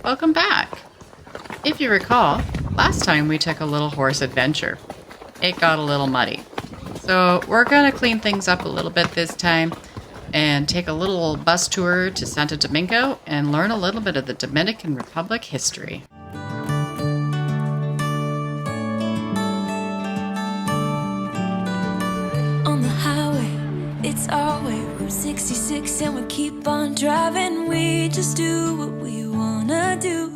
Welcome back. If you recall, last time we took a little horse adventure. It got a little muddy. So we're going to clean things up a little bit this time and take a little bus tour to Santo Domingo and learn a little bit of the Dominican Republic history. On the highway, it's our way, Route 66, and we keep on driving. We just do what we wanna do.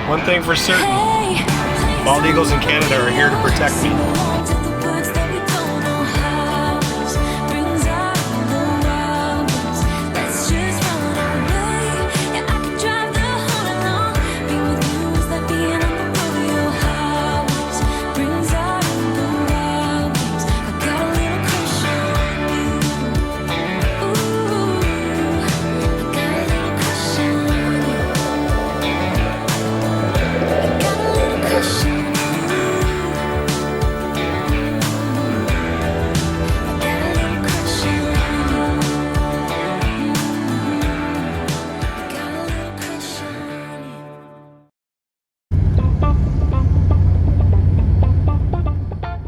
One thing for certain, bald eagles in Canada are here to protect me.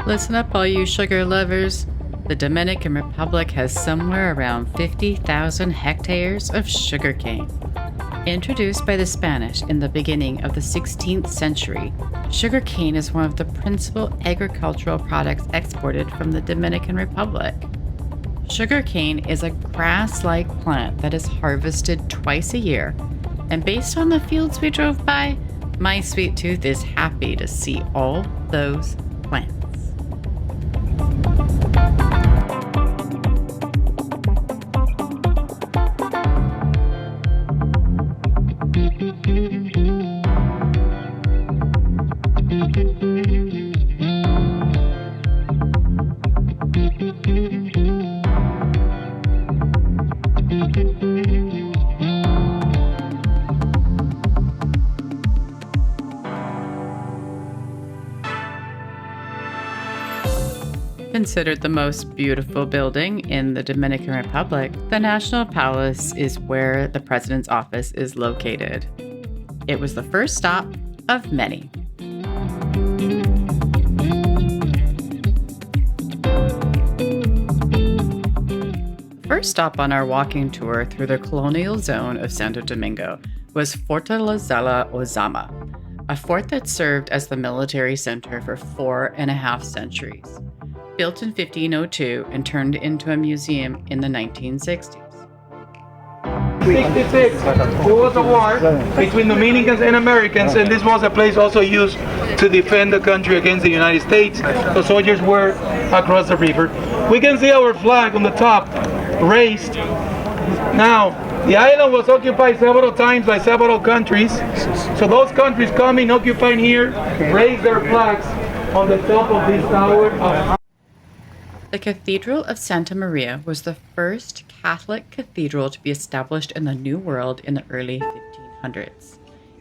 Listen up, all you sugar lovers. The Dominican Republic has somewhere around 50,000 hectares of sugarcane. Introduced by the Spanish in the beginning of the 16th century, sugarcane is one of the principal agricultural products exported from the Dominican Republic. Sugarcane is a grass-like plant that is harvested twice a year, and based on the fields we drove by, my sweet tooth is happy to see all those plants. Considered the most beautiful building in the Dominican Republic, the National Palace is where the president's office is located. It was the first stop of many. First stop on our walking tour through the colonial zone of Santo Domingo was Fort Lazella Ozama, a fort that served as the military center for 4.5 centuries. Built in 1502 and turned into a museum in the 1960s. 66, there was a war between Dominicans and Americans, and this was a place also used to defend the country against the United States. The soldiers were across the river. We can see our flag on the top, raised. Now, the island was occupied several times by several countries, so those countries coming, occupying here, raised their flags on the top of this tower. The Cathedral of Santa Maria was the first Catholic cathedral to be established in the New World in the early 1500s.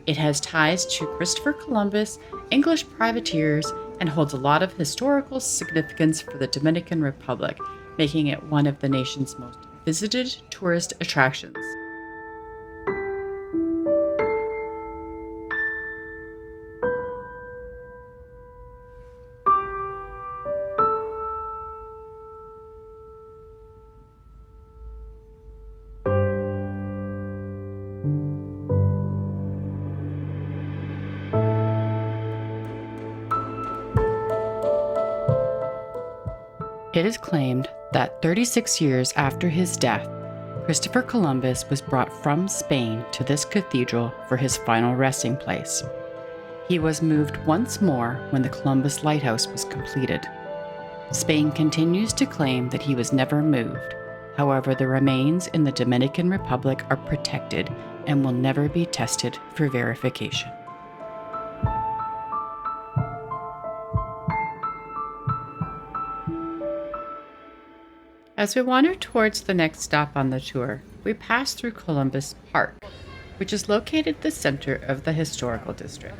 It has ties to Christopher Columbus, English privateers, and holds a lot of historical significance for the Dominican Republic, making it one of the nation's most visited tourist attractions. It is claimed that 36 years after his death, Christopher Columbus was brought from Spain to this cathedral for his final resting place. He was moved once more when the Columbus Lighthouse was completed. Spain continues to claim that he was never moved. However, the remains in the Dominican Republic are protected and will never be tested for verification. As we wander towards the next stop on the tour, we pass through Columbus Park, which is located at the center of the historical district.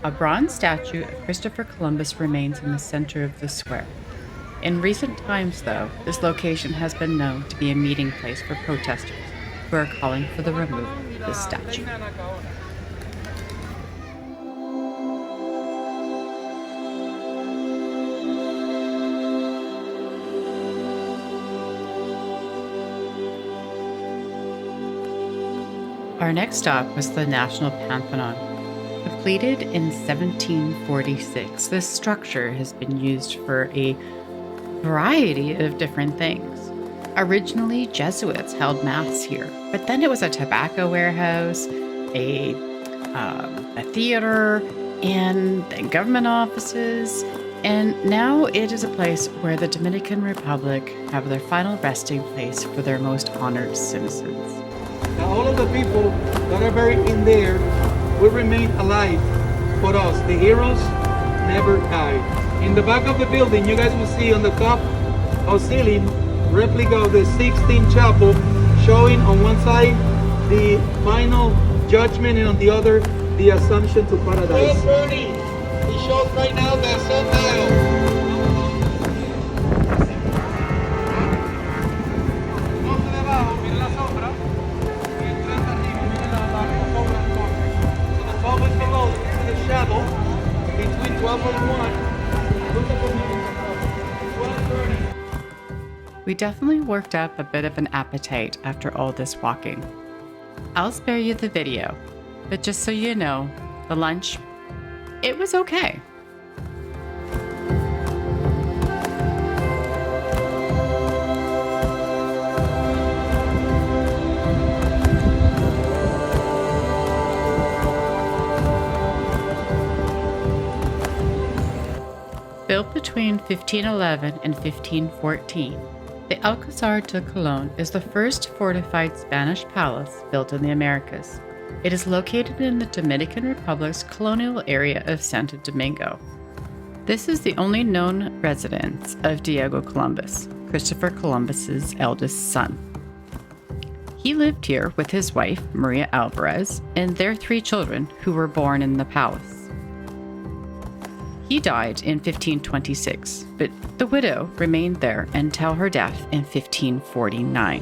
A bronze statue of Christopher Columbus remains in the center of the square. In recent times, though, this location has been known to be a meeting place for protesters who are calling for the removal Columbus statue. Our next stop was the National Pantheon. Completed in 1746, this structure has been used for a variety of different things. Originally, Jesuits held mass here, but then it was a tobacco warehouse, a theater, and then government offices, and now it is a place where the Dominican Republic have their final resting place for their most honored citizens. Now all of the people that are buried in there will remain alive for us. The heroes never died. In the back of the building, you guys will see on the top of ceiling replica of the Sixtine Chapel, showing on one side the final judgment and on the other the Assumption to Paradise. Burning. He shows right now the sundial. Between 12 and 1, look at the 12:30. We definitely worked up a bit of an appetite after all this walking. I'll spare you the video, but just so you know, the lunch, it was okay. Built between 1511 and 1514, the Alcazar de Colón is the first fortified Spanish palace built in the Americas. It is located in the Dominican Republic's colonial area of Santo Domingo. This is the only known residence of Diego Columbus, Christopher Columbus's eldest son. He lived here with his wife, Maria Alvarez, and their 3 children who were born in the palace. He died in 1526, but the widow remained there until her death in 1549.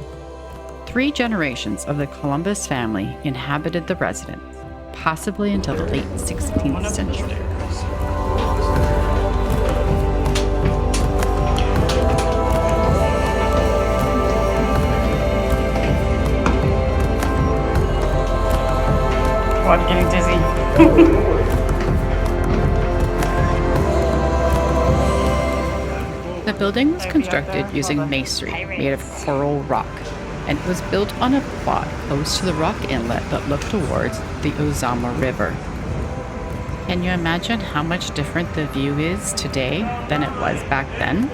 3 generations of the Columbus family inhabited the residence, possibly until the late 16th century. Oh, I'm getting dizzy. The building was constructed using masonry made of coral rock, and it was built on a plot close to the rock inlet that looked towards the Ozama River. Can you imagine how much different the view is today than it was back then?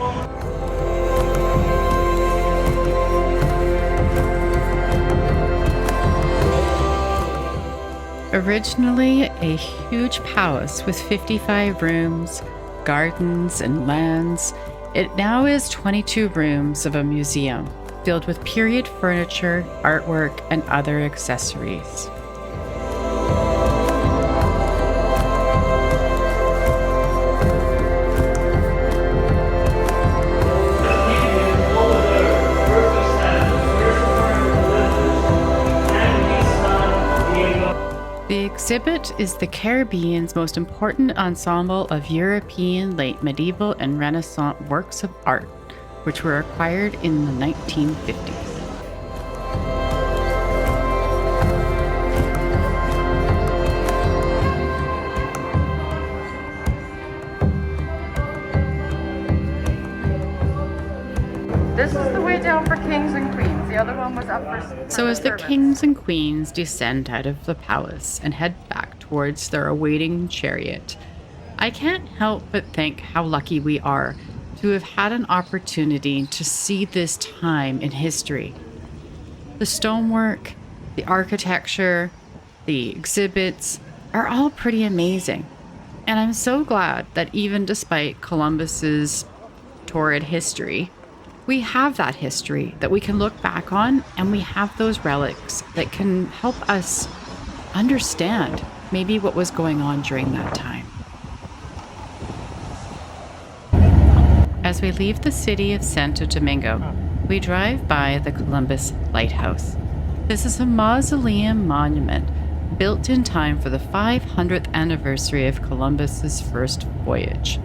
Originally a huge palace with 55 rooms, gardens, and lands, it now is 22 rooms of a museum filled with period furniture, artwork, and other accessories. The exhibit is the Caribbean's most important ensemble of European late medieval and Renaissance works of art, which were acquired in the 1950s. This is the way down for kings and queens. The other one was up for... So as the kings and queens descend out of the palace and head back towards their awaiting chariot, I can't help but think how lucky we are to have had an opportunity to see this time in history. The stonework, the architecture, the exhibits are all pretty amazing. And I'm so glad that even despite Columbus's torrid history, we have that history that we can look back on, and we have those relics that can help us understand maybe what was going on during that time. As we leave the city of Santo Domingo, we drive by the Columbus Lighthouse. This is a mausoleum monument built in time for the 500th anniversary of Columbus's first voyage.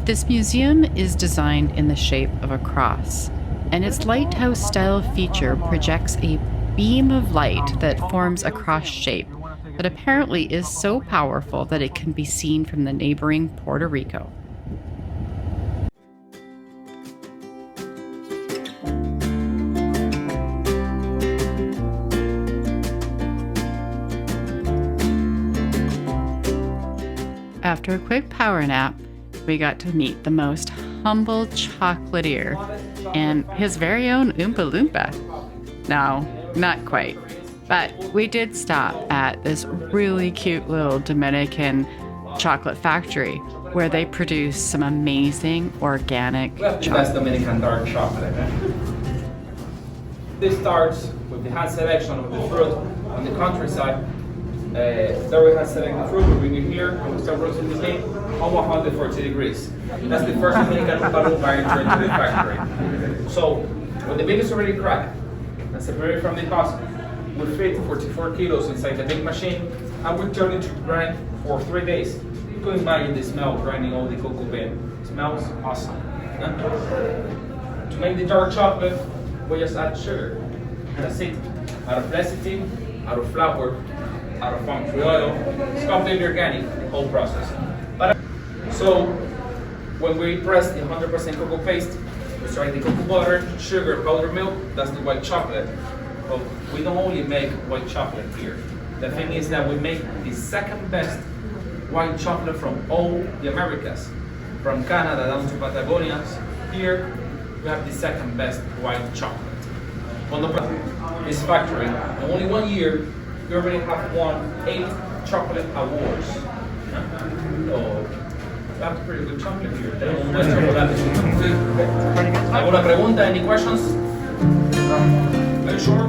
This museum is designed in the shape of a cross, and its lighthouse-style feature projects a beam of light that forms a cross shape that apparently is so powerful that it can be seen from the neighboring Puerto Rico. After a quick power nap, we got to meet the most humble chocolatier and his very own Oompa Loompa. No, not quite. But we did stop at this really cute little Dominican chocolate factory where they produce some amazing organic chocolate. That's Dominican dark chocolate. This starts with the hand selection of the fruit on the countryside. There we have selected the fruit, we bring it here, and we start roasting the cane on 140 degrees. That's the first Dominican Oompa enter into the factory. So, when the bean is already cracked and separated from the husk, we fit 44 kilos inside the big machine, and we turn it to grind for 3 days. You can imagine the smell grinding all the cocoa bean. It smells awesome. To make the dark chocolate, we just add sugar. That's it. Out of lecithin, out of flour, out of palm tree oil. It's completely organic, the whole process. So, when we press the 100% cocoa paste, we strike the cocoa butter, sugar, powdered milk, that's the white chocolate. But we don't only make white chocolate here. The thing is that we make the second best white chocolate from all the Americas. From Canada down to Patagonia, here we have the second best white chocolate. On this factory, in only 1 year, we already have won 8 chocolate awards. So, that's pretty good chocolate here. Tenemos un buen chocolate. ¿Alguna pregunta? Any questions? Are you sure?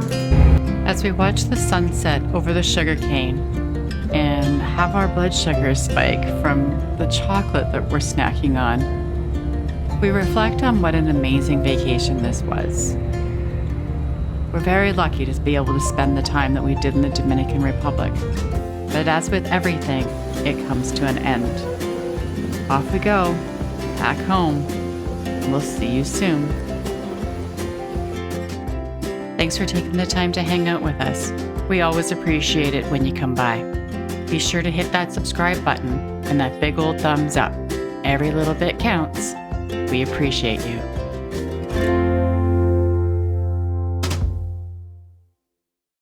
As we watch the sunset over the sugarcane and have our blood sugar spike from the chocolate that we're snacking on, we reflect on what an amazing vacation this was. We're very lucky to be able to spend the time that we did in the Dominican Republic. But as with everything, it comes to an end. Off we go, back home, and we'll see you soon. Thanks for taking the time to hang out with us. We always appreciate it when you come by. Be sure to hit that subscribe button and that big old thumbs up. Every little bit counts. We appreciate you.